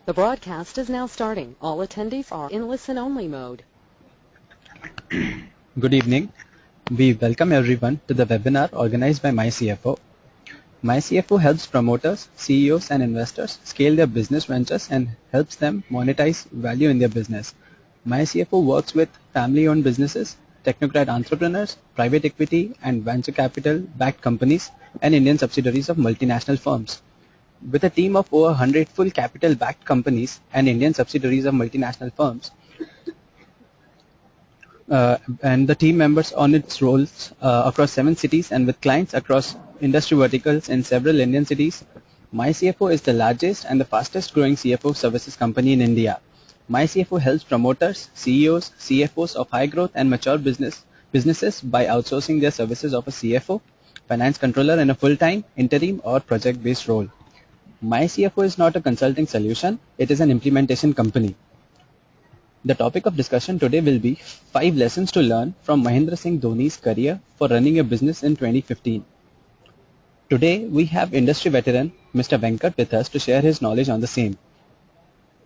The broadcast is now starting. All attendees are in listen-only mode. Good evening. We welcome everyone to the webinar organized by MyCFO. MyCFO helps promoters, CEOs and investors scale their business ventures and helps them monetize value in their business. MyCFO works with family-owned businesses, technocrat entrepreneurs, private equity and venture capital-backed companies and Indian subsidiaries of multinational firms. With a team of over 100 full capital-backed companies and Indian subsidiaries of multinational firms, and the team members on its roles across 7 cities and with clients across industry verticals in several Indian cities, MyCFO is the largest and the fastest growing CFO services company in India. MyCFO helps promoters, CEOs, CFOs of high growth and mature businesses by outsourcing their services of a CFO, finance controller in a full-time, interim or project-based role. MyCFO is not a consulting solution, it is an implementation company. The topic of discussion today will be 5 lessons to learn from Mahendra Singh Dhoni's career for running a business in 2015. Today we have industry veteran Mr. Venkat with us to share his knowledge on the same.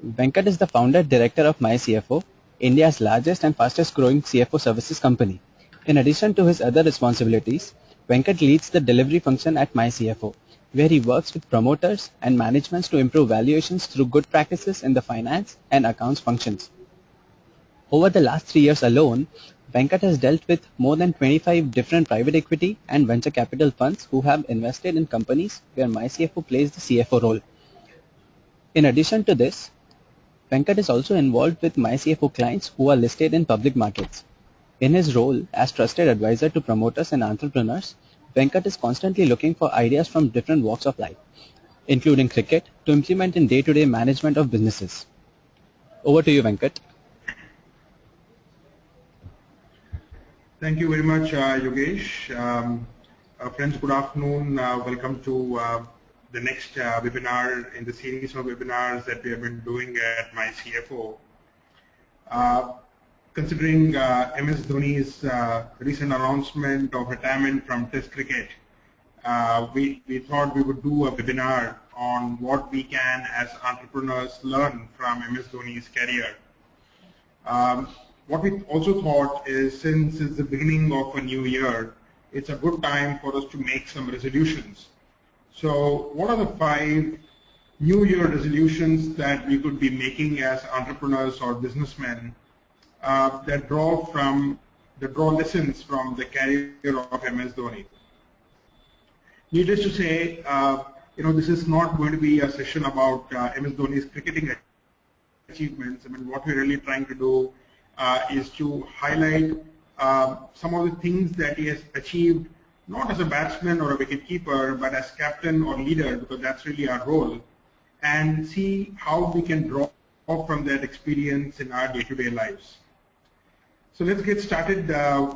Venkat is the founder director of MyCFO, India's largest and fastest growing CFO services company. In addition to his other responsibilities, Venkat leads the delivery function at MyCFO, where he works with promoters and managements to improve valuations through good practices in the finance and accounts functions. Over the last 3 years alone, Venkat has dealt with more than 25 different private equity and venture capital funds who have invested in companies where MyCFO plays the CFO role. In addition to this, Venkat is also involved with MyCFO clients who are listed in public markets. In his role as trusted advisor to promoters and entrepreneurs, Venkat is constantly looking for ideas from different walks of life, including cricket, to implement in day-to-day management of businesses. Over to you, Venkat. Thank you very much, Yogesh. Friends, good afternoon. Welcome to the next webinar in the series of webinars that we have been doing at MyCFO. Considering MS Dhoni's recent announcement of retirement from Test cricket, we thought we would do a webinar on what we can as entrepreneurs learn from MS Dhoni's career. What we also thought is, since it's the beginning of a new year, it's a good time for us to make some resolutions. So what are the 5 New Year resolutions that we could be making as entrepreneurs or businessmen that draw lessons from the career of MS Dhoni? Needless to say, this is not going to be a session about MS Dhoni's cricketing achievements. I mean, what we're really trying to do is to highlight some of the things that he has achieved, not as a batsman or a wicketkeeper, but as captain or leader, because that's really our role, and see how we can draw from that experience in our day-to-day lives. So let's get started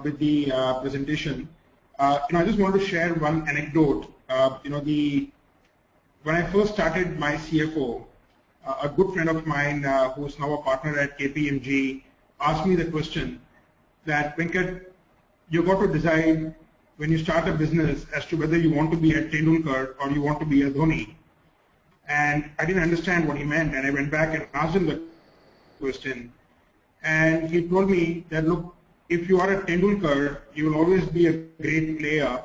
with the presentation. I just want to share one anecdote. When I first started MyCFO, a good friend of mine who is now a partner at KPMG asked me the question that, Venkat, you've got to decide when you start a business as to whether you want to be a Tendulkar or you want to be a Dhoni. And I didn't understand what he meant, and I went back and asked him the question. And he told me that, look, if you are a Tendulkar, you will always be a great player.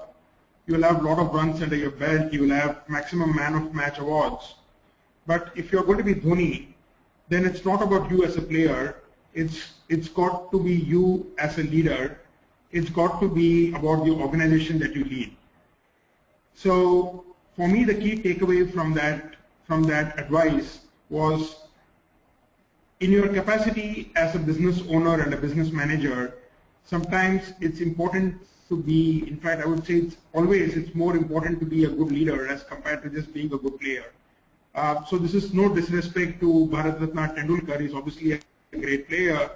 You will have a lot of runs under your belt. You will have maximum man of match awards. But if you're going to be Dhoni, then it's not about you as a player. It's got to be you as a leader. It's got to be about the organization that you lead. So for me, the key takeaway from that advice was, in your capacity as a business owner and a business manager, sometimes it's important to be, in fact, I would say it's more important to be a good leader as compared to just being a good player. So this is no disrespect to Bharat Ratna Tendulkar. He's obviously a great player,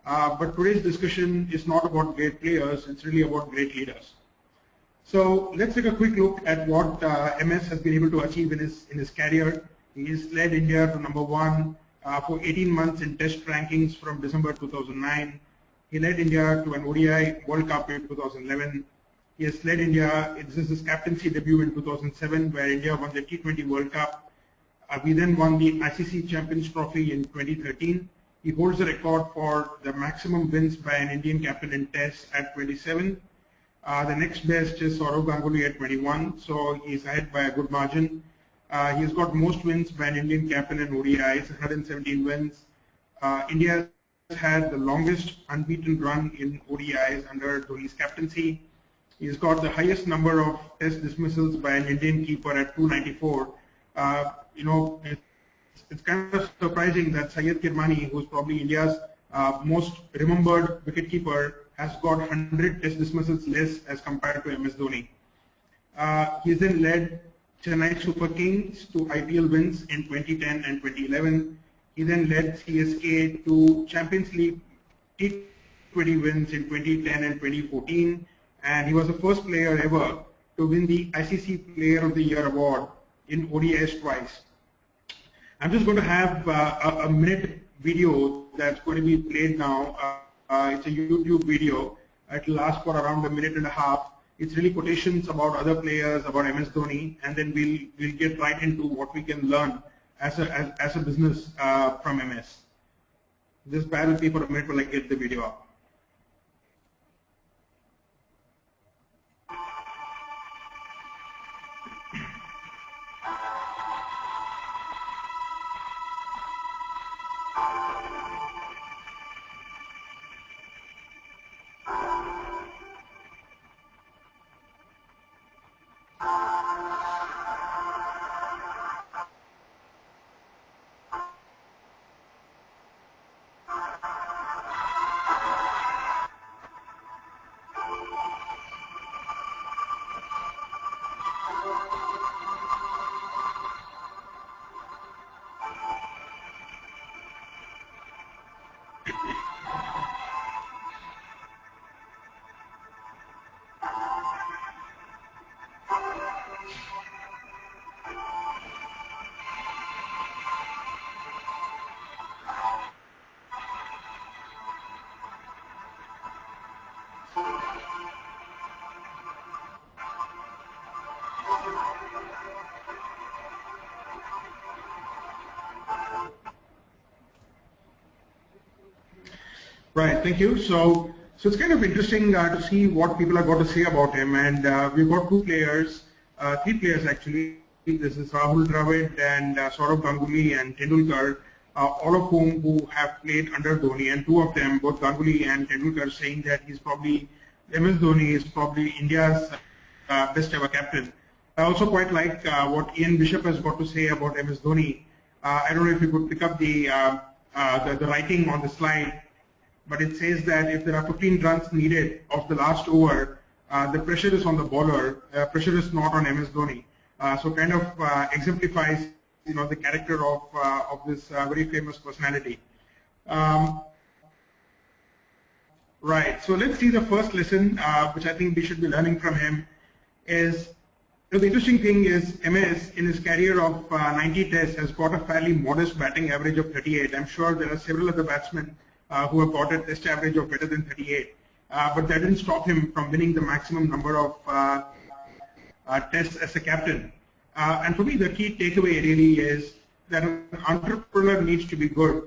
but today's discussion is not about great players, it's really about great leaders. So let's take a quick look at what MS has been able to achieve in his career. He has led India to #1 for 18 months in test rankings from December 2009. He led India to an ODI World Cup in 2011. He has led India, this is his captaincy debut in 2007, where India won the T20 World Cup. We then won the ICC Champions Trophy in 2013. He holds the record for the maximum wins by an Indian captain in Tests at 27. The next best is Sourav Ganguly at 21, so he's ahead by a good margin. He's got most wins by an Indian captain in ODIs, 117 wins. India has had the longest unbeaten run in ODIs under Dhoni's captaincy. He's got the highest number of test dismissals by an Indian keeper at 294. It's kind of surprising that Syed Kirmani, who's probably India's most remembered wicketkeeper, has got 100 test dismissals less as compared to MS Dhoni. He's then led Chennai Super Kings to IPL wins in 2010 and 2011. He then led CSK to Champions League T20 wins in 2010 and 2014. And he was the first player ever to win the ICC Player of the Year award in ODIs twice. I'm just going to have a minute video that's going to be played now. It's a YouTube video. It will last for around a minute and a half. It's really quotations about other players, about MS Dhoni, and then we'll get right into what we can learn as a business from MS. Just bear with me for a minute while I get the video up. Right, thank you. So it's kind of interesting to see what people have got to say about him. And we've got three players actually. This is Rahul Dravid and Sourav Ganguly and Tendulkar, all of who have played under Dhoni. And two of them, both Ganguly and Tendulkar, saying that MS Dhoni is probably India's best ever captain. I also quite like what Ian Bishop has got to say about MS Dhoni. I don't know if you could pick up the writing on the slide. But it says that if there are 15 runs needed of the last over, the pressure is on the bowler. Pressure is not on MS Dhoni. So kind of exemplifies, the character of this very famous personality. Right. So let's see the first lesson, which I think we should be learning from him. Is the interesting thing is MS in his career of 90 tests has got a fairly modest batting average of 38. I'm sure there are several other batsmen who have got a test average of better than 38. But that didn't stop him from winning the maximum number of tests as a captain. And for me, the key takeaway really is that an entrepreneur needs to be good,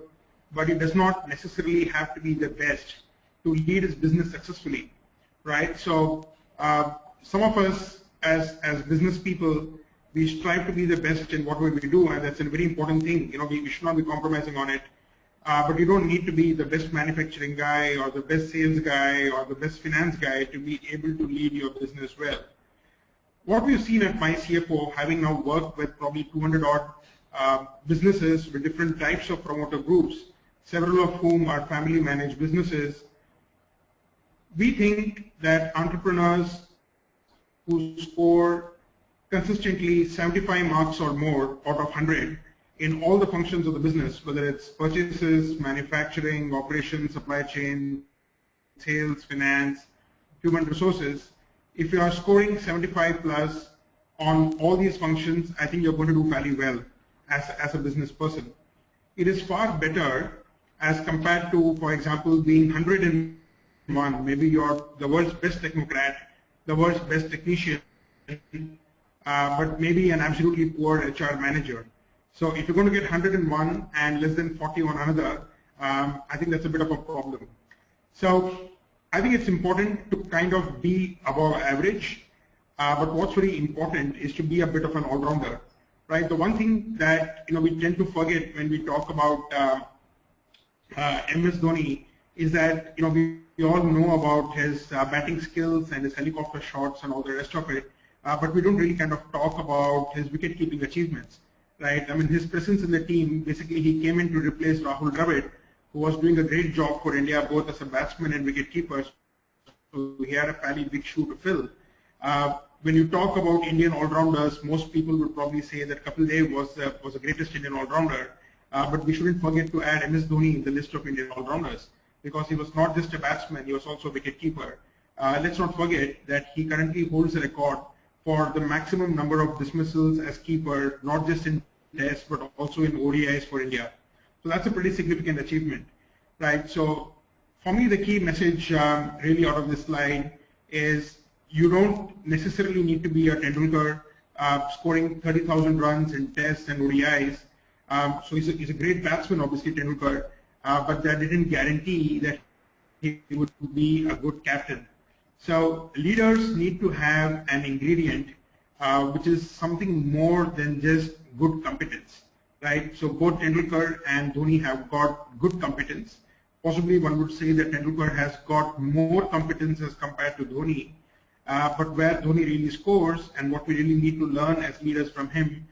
but he does not necessarily have to be the best to lead his business successfully, right? So some of us as business people, we strive to be the best in what we do, and that's a very important thing. We should not be compromising on it. But you don't need to be the best manufacturing guy or the best sales guy or the best finance guy to be able to lead your business well. What we've seen at my CFO, having now worked with probably 200 odd businesses with different types of promoter groups, several of whom are family managed businesses, we think that entrepreneurs who score consistently 75 marks or more out of 100 in all the functions of the business, whether it's purchases, manufacturing, operations, supply chain, sales, finance, human resources, if you are scoring 75 plus on all these functions, I think you're going to do fairly well as a business person. It is far better as compared to, for example, being 101. Maybe you're the world's best technocrat, the world's best technician, but maybe an absolutely poor HR manager. So if you're going to get 101 and less than 40 on another, I think that's a bit of a problem. So I think it's important to kind of be above average, but what's very important is to be a bit of an all-rounder, right? The one thing that we tend to forget when we talk about MS Dhoni is that we all know about his batting skills and his helicopter shots and all the rest of it, but we don't really kind of talk about his wicket-keeping achievements, right? I mean, his presence in the team, basically he came in to replace Rahul Dravid, who was doing a great job for India, both as a batsman and wicket-keeper. So he had a fairly big shoe to fill. When you talk about Indian all-rounders, most people would probably say that Kapil Dev was the greatest Indian all-rounder, but we shouldn't forget to add MS Dhoni in the list of Indian all-rounders, because he was not just a batsman, he was also a wicket-keeper. Let's not forget that he currently holds a record for the maximum number of dismissals as keeper, not just in Tests, but also in ODIs for India. So that's a pretty significant achievement, right? So for me, the key message really out of this slide is you don't necessarily need to be a Tendulkar scoring 30,000 runs in Tests and ODIs. So he's a great batsman, obviously, Tendulkar, but that didn't guarantee that he would be a good captain. So leaders need to have an ingredient which is something more than just good competence, right? So both Tendulkar and Dhoni have got good competence. Possibly one would say that Tendulkar has got more competence as compared to Dhoni, but where Dhoni really scores and what we really need to learn as leaders from him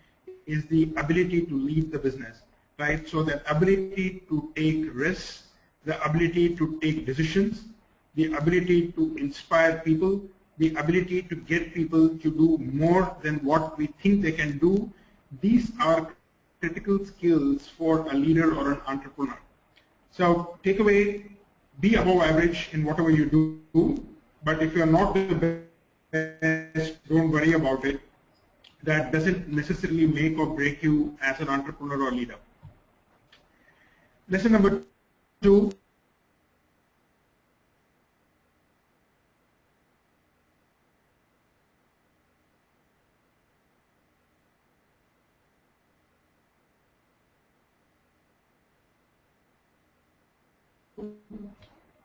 is the ability to lead the business, right? So the ability to take risks, the ability to take decisions, the ability to inspire people, the ability to get people to do more than what we think they can do. These are critical skills for a leader or an entrepreneur. So takeaway, be above average in whatever you do, but if you're not the best, don't worry about it. That doesn't necessarily make or break you as an entrepreneur or leader. Lesson number 2.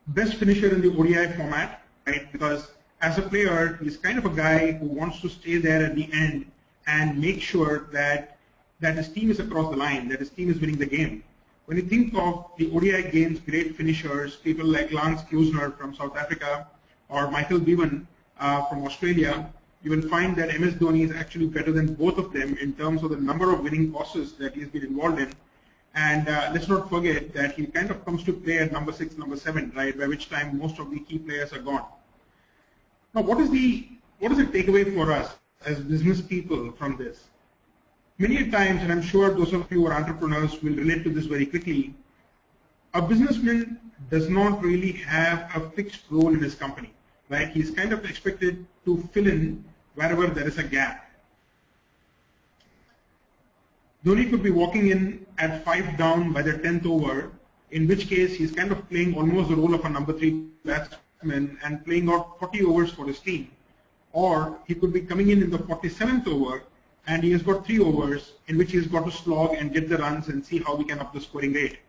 Best finisher in the ODI format, right? Because as a player, he's kind of a guy who wants to stay there at the end and make sure that his team is across the line, that his team is winning the game. When you think of the ODI games, great finishers, people like Lance Klusener from South Africa or Michael Bevan from Australia, you will find that MS Dhoni is actually better than both of them in terms of the number of winning tosses that he's been involved in. And let's not forget that he kind of comes to play at number 6, number 7, right, by which time most of the key players are gone. Now, what is the takeaway for us as business people from this? Many times, and I'm sure those of you who are entrepreneurs will relate to this very quickly, a businessman does not really have a fixed role in his company, right? He's kind of expected to fill in wherever there is a gap. Dhoni could be walking in at 5 down by the 10th over, in which case he's kind of playing almost the role of a number 3 batsman and playing out 40 overs for his team. Or he could be coming in the 47th over and he has got 3 overs in which he's got to slog and get the runs and see how we can up the scoring rate.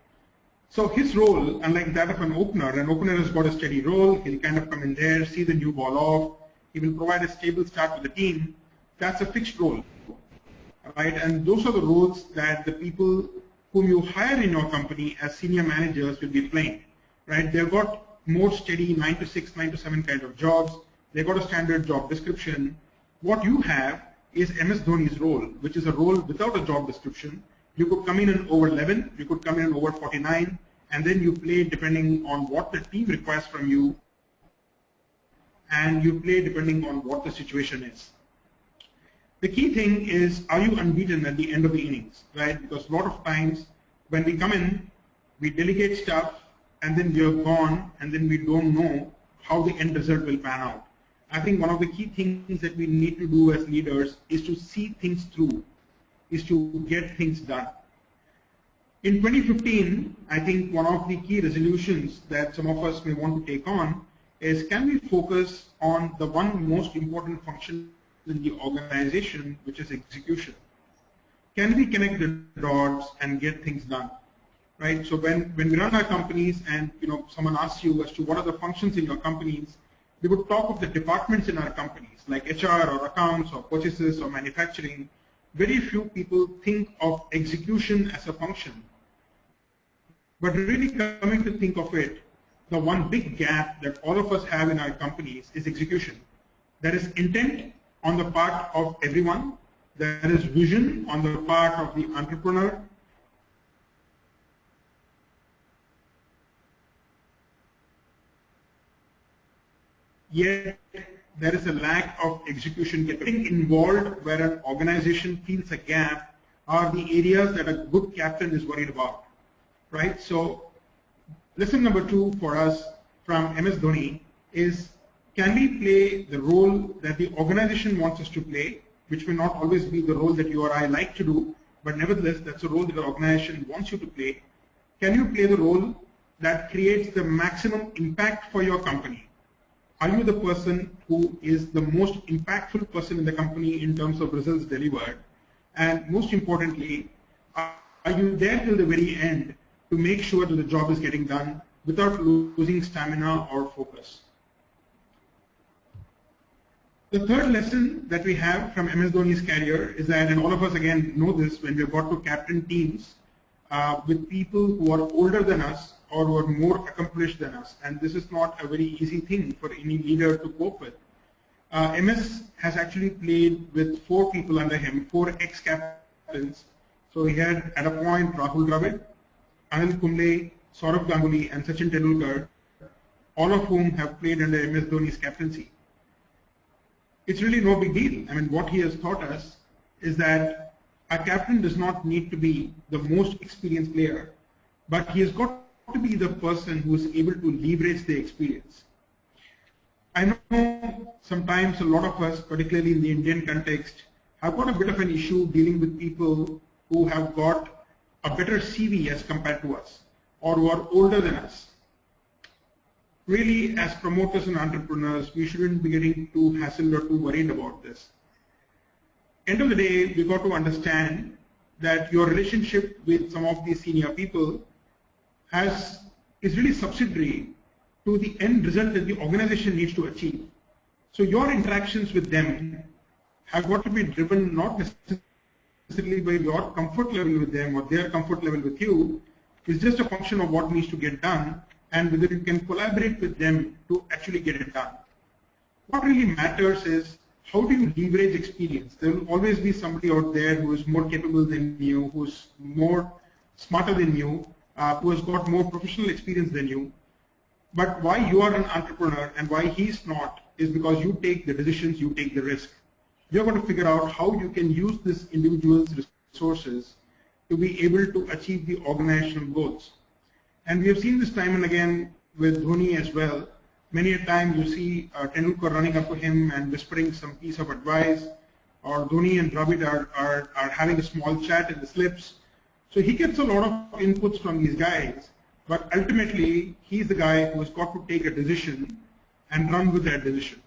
So his role, unlike that of an opener has got a steady role. He'll kind of come in there, see the new ball off. He will provide a stable start to the team. That's a fixed role. Right, and those are the roles that the people whom you hire in your company as senior managers will be playing. Right, they've got more steady 9 to 6, 9 to 7 kind of jobs. They've got a standard job description. What you have is MS Dhoni's role, which is a role without a job description. You could come in over 11, you could come in over 49, and then you play depending on what the team requires from you, and you play depending on what the situation is. The key thing is, are you unbeaten at the end of the innings, right? Because a lot of times when we come in, we delegate stuff and then we are gone and then we don't know how the end result will pan out. I think one of the key things that we need to do as leaders is to see things through, is to get things done. In 2015, I think one of the key resolutions that some of us may want to take on is, can we focus on the one most important function in the organization, which is execution? can we connect the dots and get things done, right? So when we run our companies and someone asks you as to what are the functions in your companies, we would talk of the departments in our companies like HR or accounts or purchases or manufacturing. Very few people think of execution as a function. But really coming to think of it, the one big gap that all of us have in our companies is execution. There is intent on the part of everyone. There is vision on the part of the entrepreneur. Yet there is a lack of execution. Getting involved where an organization feels a gap are the areas that a good captain is worried about, right? So lesson number 2 for us from MS Dhoni is, can we play the role that the organization wants us to play, which may not always be the role that you or I like to do, but nevertheless that's a role that the organization wants you to play. Can you play the role that creates the maximum impact for your company? Are you the person who is the most impactful person in the company in terms of results delivered? And most importantly, are you there till the very end to make sure that the job is getting done without losing stamina or focus? The third lesson that we have from MS Dhoni's career is that, and all of us again know this when we've got to captain teams with people who are older than us or who are more accomplished than us, and this is not a very easy thing for any leader to cope with. MS has actually played with 4 people under him, 4 ex-captains. So he had at a point Rahul Dravid, Anil Kumble, Saurav Ganguly and Sachin Tendulkar, all of whom have played under MS Dhoni's captaincy. It's really no big deal. I mean, what he has taught us is that a captain does not need to be the most experienced player, but he has got to be the person who is able to leverage the experience. I know sometimes a lot of us, particularly in the Indian context, have got a bit of an issue dealing with people who have got a better CV as compared to us or who are older than us. Really, as promoters and entrepreneurs, we shouldn't be getting too hassled or too worried about this. End of the day, we've got to understand that your relationship with some of these senior people is really subsidiary to the end result that the organization needs to achieve. So your interactions with them have got to be driven not necessarily by your comfort level with them or their comfort level with you. It's just a function of what needs to get done and whether you can collaborate with them to actually get it done. What really matters is how do you leverage experience? There will always be somebody out there who is more capable than you, who's more smarter than you, who has got more professional experience than you. But why you are an entrepreneur and why he's not is because you take the decisions, you take the risk. You're going to figure out how you can use this individual's resources to be able to achieve the organizational goals. And we have seen this time and again with Dhoni as well. Many a time you see Tendulkar running up to him and whispering some piece of advice, or Dhoni and Dravid are having a small chat in the slips. So he gets a lot of inputs from these guys, but ultimately he's the guy who has got to take a decision and run with that decision.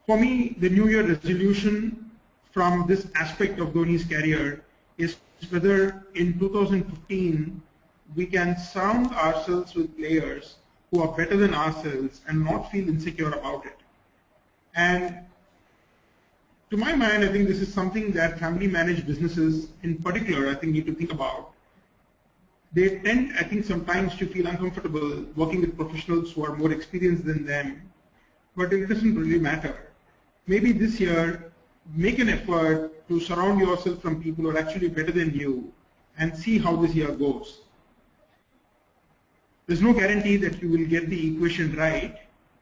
For me, the New Year resolution from this aspect of Dhoni's career is whether in 2015 we can surround ourselves with players who are better than ourselves and not feel insecure about it. And to my mind, I think this is something that family managed businesses in particular, I think, need to think about. They tend, I think, sometimes to feel uncomfortable working with professionals who are more experienced than them, but it doesn't really matter. Maybe this year, make an effort to surround yourself from people who are actually better than you and see how this year goes. There's no guarantee that you will get the equation right,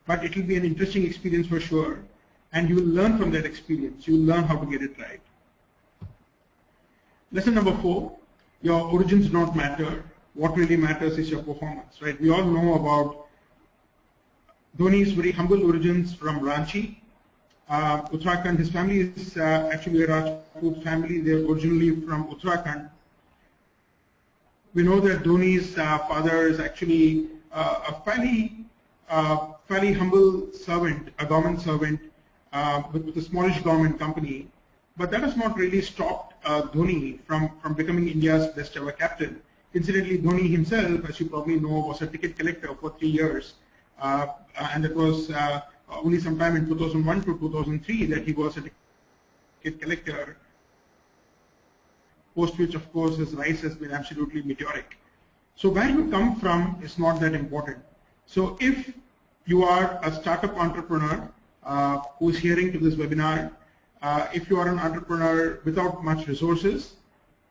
but it will be an interesting experience for sure, and you will learn from that experience. You will learn how to get it right. Lesson number 4, your origins don't matter. What really matters is your performance, right? We all know about Dhoni's very humble origins from Ranchi, Uttarakhand. His family is actually a Rajput family. They're originally from Uttarakhand. We know that Dhoni's father is actually a fairly humble servant, a government servant with a smallish government company. But that has not really stopped Dhoni from becoming India's best ever captain. Incidentally, Dhoni himself, as you probably know, was a ticket collector for 3 years, and it was only sometime in 2001 to 2003 that he was a ticket collector, post which, of course, his rise has been absolutely meteoric. So where you come from is not that important. So if you are a startup entrepreneur who's hearing to this webinar, if you are an entrepreneur without much resources,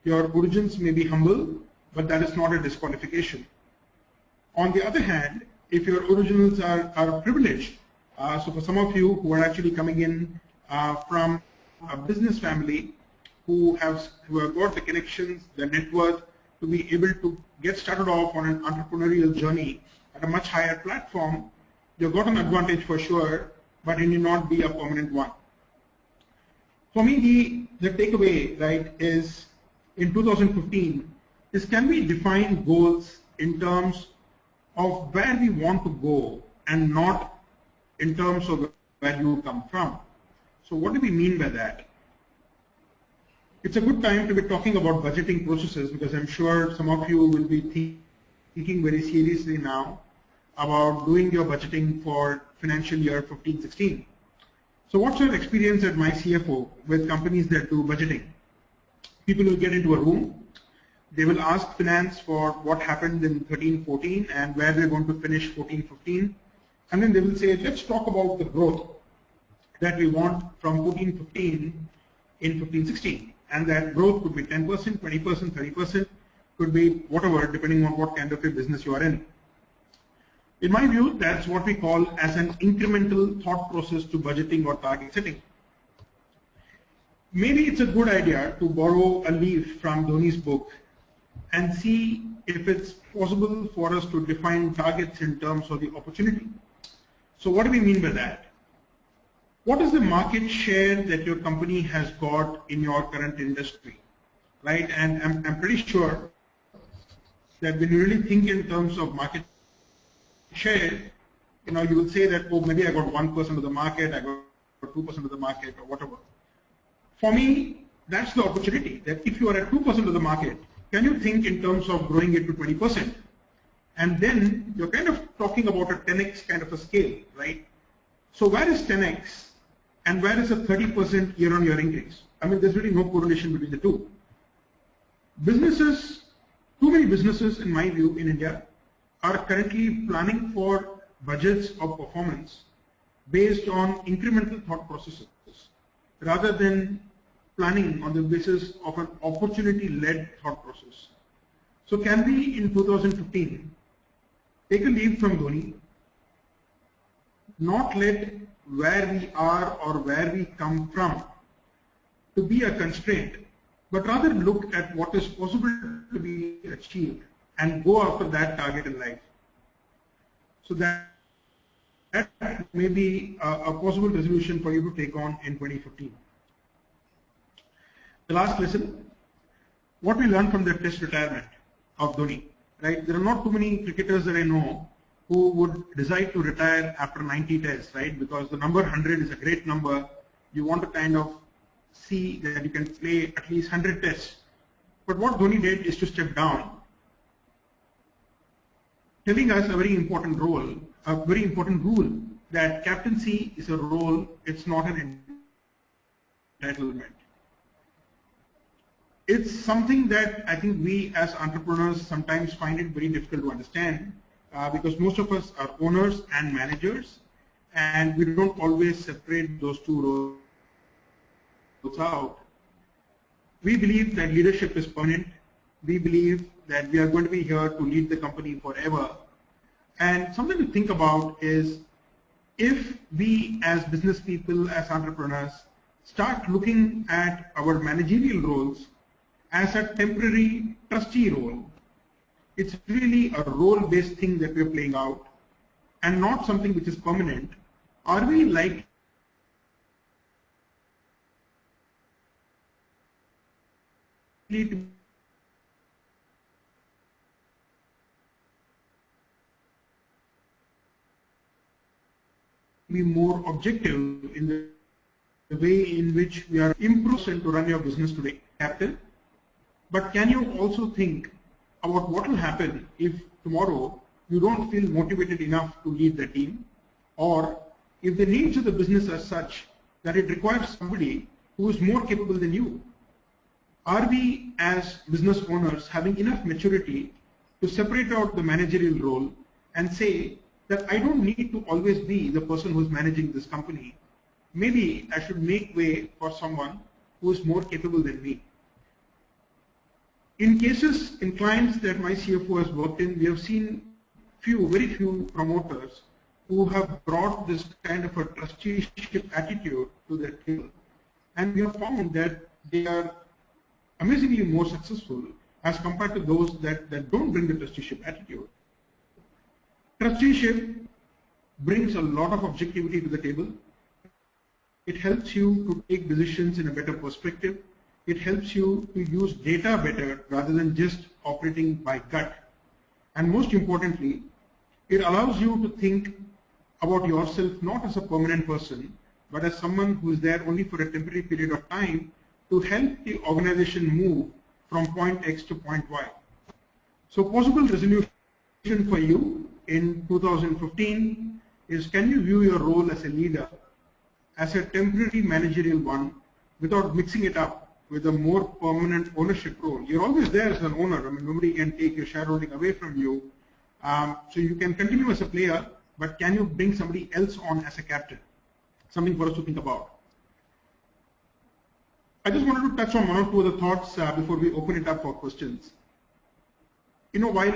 your origins may be humble, but that is not a disqualification. On the other hand, if your originals are privileged, so for some of you who are actually coming in from a business family who have got the connections, the net worth to be able to get started off on an entrepreneurial journey at a much higher platform, you've got an advantage for sure, but it may not be a permanent one. For me, the takeaway, right, is in 2015 is, can we define goals in terms of where we want to go and not in terms of where you come from. So what do we mean by that? It's a good time to be talking about budgeting processes, because I'm sure some of you will be thinking very seriously now about doing your budgeting for financial year 15-16. So what's your experience at my CFO with companies that do budgeting? People will get into a room, they will ask finance for what happened in 13-14 and where they're going to finish 14-15, and then they will say, let's talk about the growth that we want from 14-15 in 15-16. And that growth could be 10%, 20%, 30%, could be whatever, depending on what kind of a business you are in. In my view, that's what we call as an incremental thought process to budgeting or target setting. Maybe it's a good idea to borrow a leaf from Dhoni's book and see if it's possible for us to define targets in terms of the opportunity. So what do we mean by that? What is the market share that your company has got in your current industry, right? And I'm pretty sure that when you really think in terms of market share, you will say that, oh, maybe I got 1% of the market, I got 2% of the market, or whatever. For me, that's the opportunity, that if you are at 2% of the market, can you think in terms of growing it to 20%? And then you're kind of talking about a 10x kind of a scale, right? So where is 10x? And where is a 30% year-on-year increase? I mean, there's really no correlation between the two. Businesses, too many businesses, in my view, in India, are currently planning for budgets of performance based on incremental thought processes, rather than planning on the basis of an opportunity-led thought process. So can we, in 2015, take a leaf from Dhoni, not let where we are or where we come from to be a constraint, but rather look at what is possible to be achieved and go after that target in life. So that may be a possible resolution for you to take on in 2015. The last lesson, what we learned from the test retirement of Dhoni, right? There are not too many cricketers that I know who would decide to retire after 90 tests, right? Because the number 100 is a great number. You want to kind of see that you can play at least 100 tests. But what Dhoni did is to step down, telling us a very important role, a very important rule, that captaincy is a role, it's not an entitlement. It's something that I think we as entrepreneurs sometimes find it very difficult to understand, because most of us are owners and managers, and we don't always separate those two roles out. We believe that leadership is permanent. We believe that we are going to be here to lead the company forever. And something to think about is, if we as business people, as entrepreneurs, start looking at our managerial roles as a temporary trustee role, it's really a role-based thing that we're playing out and not something which is permanent. Are we likely to be more objective in the way in which we are improving to run your business today? captain, but can you also think about what will happen if tomorrow you don't feel motivated enough to lead the team, or if the needs of the business are such that it requires somebody who is more capable than you? Are we as business owners having enough maturity to separate out the managerial role and say that I don't need to always be the person who is managing this company? Maybe I should make way for someone who is more capable than me. In clients that my CFO has worked in, we have seen very few promoters who have brought this kind of a trusteeship attitude to their table. And we have found that they are amazingly more successful as compared to those that don't bring the trusteeship attitude. Trusteeship brings a lot of objectivity to the table. It helps you to take decisions in a better perspective. It helps you to use data better rather than just operating by gut. And most importantly, it allows you to think about yourself not as a permanent person, but as someone who is there only for a temporary period of time to help the organization move from point X to point Y. So possible resolution for you in 2015 is, can you view your role as a leader as a temporary managerial one without mixing it up with a more permanent ownership role? You're always there as an owner. I mean, nobody can take your shareholding away from you. So you can continue as a player, but can you bring somebody else on as a captain? Something for us to think about. I just wanted to touch on one or two other thoughts before we open it up for questions. You know, while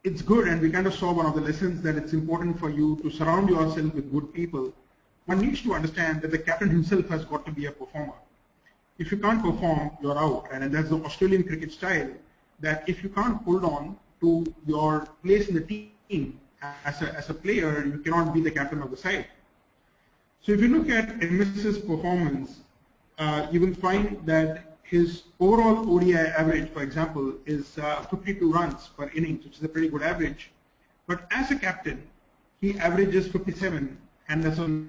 it's good, and we kind of saw one of the lessons that it's important for you to surround yourself with good people, one needs to understand that the captain himself has got to be a performer. If you can't perform, you're out. And that's the Australian cricket style, that if you can't hold on to your place in the team as a player, you cannot be the captain of the side. So if you look at MS's performance, you will find that his overall ODI average, for example, is 52 runs per innings, which is a pretty good average. But as a captain, he averages 57, and as a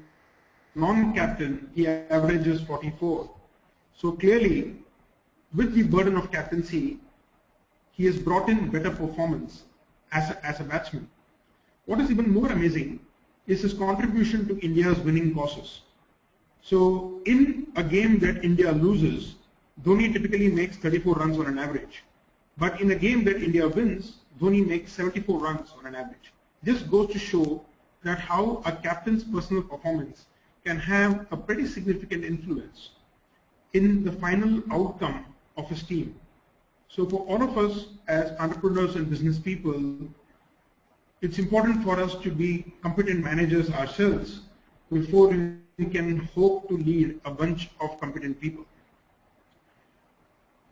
non-captain, he averages 44. So clearly, with the burden of captaincy, he has brought in better performance as a batsman. What is even more amazing is his contribution to India's winning causes. So in a game that India loses, Dhoni typically makes 34 runs on an average. But in a game that India wins, Dhoni makes 74 runs on an average. This goes to show that how a captain's personal performance can have a pretty significant influence in the final outcome of his team. So for all of us as entrepreneurs and business people, it's important for us to be competent managers ourselves before we can hope to lead a bunch of competent people.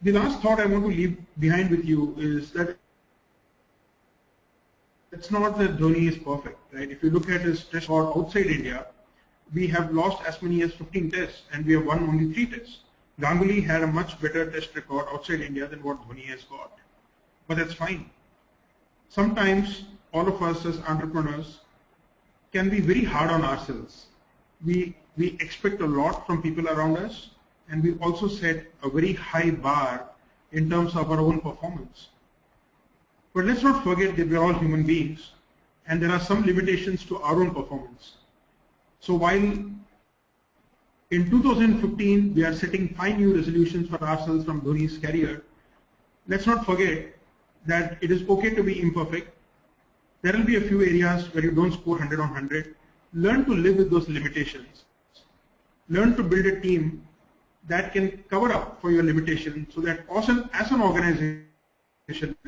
The last thought I want to leave behind with you is that it's not that Dhoni is perfect, right? If you look at his test record outside India, we have lost as many as 15 tests and we have won only 3 tests. Ganguly had a much better test record outside India than what Dhoni has got. But that's fine. Sometimes all of us as entrepreneurs can be very hard on ourselves. We expect a lot from people around us, and we also set a very high bar in terms of our own performance. But let's not forget that we're all human beings, and there are some limitations to our own performance. So while in 2015 we are setting 5 new resolutions for ourselves from Dhoni's career, let's not forget that it is okay to be imperfect. There will be a few areas where you don't score 100 on 100. Learn to live with those limitations. Learn to build a team that can cover up for your limitations so that also as an organization,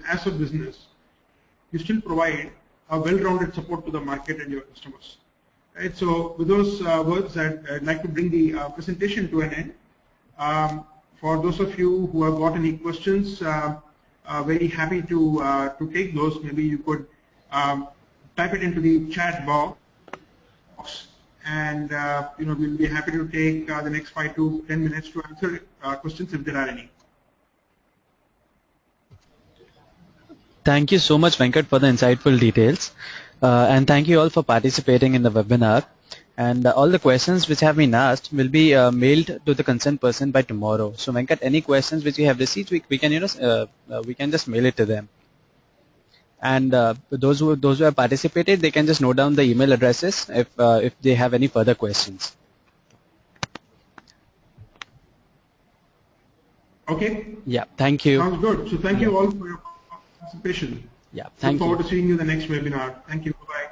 as a business, you still provide a well-rounded support to the market and your customers. Right? So with those words, I'd like to bring the presentation to an end. For those of you who have got any questions, very happy to take those. Maybe you could type it into the chat box, and we'll be happy to take the next 5 to 10 minutes to answer questions if there are any. Thank you so much, Venkat, for the insightful details. And thank you all for participating in the webinar. And all the questions which have been asked will be mailed to the concerned person by tomorrow. So Venkat, any questions which we have received, we can we can just mail it to them. And those who have participated, they can just note down the email addresses if they have any further questions. Okay. Yeah. Thank you. Sounds good. So thank you all for your participation. Yeah. Thank you. Look forward to seeing you in the next webinar. Thank you. Bye.